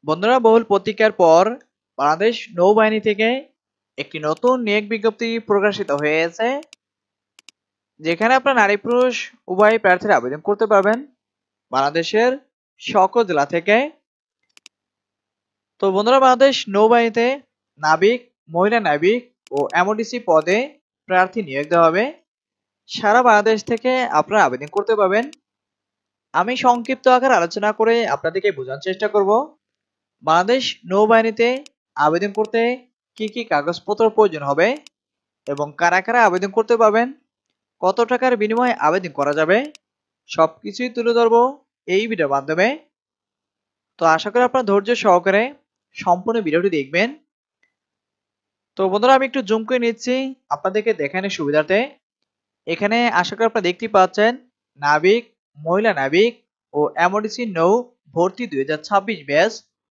বন্ধুরা, বহুল প্রতীক্ষার পর বাংলাদেশ নৌবাহিনী থেকে একটি নতুন নিয়োগ বিজ্ঞপ্তি প্রকাশিত হয়েছে, যেখানে আপনার নারী পুরুষ উভয় প্রার্থীরা আবেদন করতে পারবেন বাংলাদেশের সকল জেলা থেকে। তো বন্ধুরা, বাংলাদেশ নৌবাহিনীতে নাবিক, মহিলা নাবিক ও এমওডিসি পদে প্রার্থী নিয়োগ দেওয়া হবে। সারা বাংলাদেশ থেকে আপনারা আবেদন করতে পারবেন। আমি সংক্ষিপ্ত আকারে আলোচনা করে আপনাদেরকে বোঝানোর চেষ্টা করব বাংলাদেশ নৌবাহিনীতে আবেদন করতে কি কি কাগজপত্র প্রয়োজন হবে এবং কারা কারা আবেদন করতে পারবেন, কত টাকার বিনিময়ে আবেদন করা যাবে, সবকিছুই তুলে ধরবো এই ভিডিওর মাধ্যমে। তো আশা করি আপনারা ধৈর্য সহকারে সম্পূর্ণ ভিডিওটি দেখবেন। তো বন্ধুরা, আমি একটু জুম করে নিচ্ছি আপনাদেরকে দেখানোর সুবিধার্থে। এখানে আশা করি আপনারা দেখতে পাচ্ছেন নাবিক, মহিলা নাবিক ও এমওডিসি নৌ ভর্তি 2026 ব্যাচ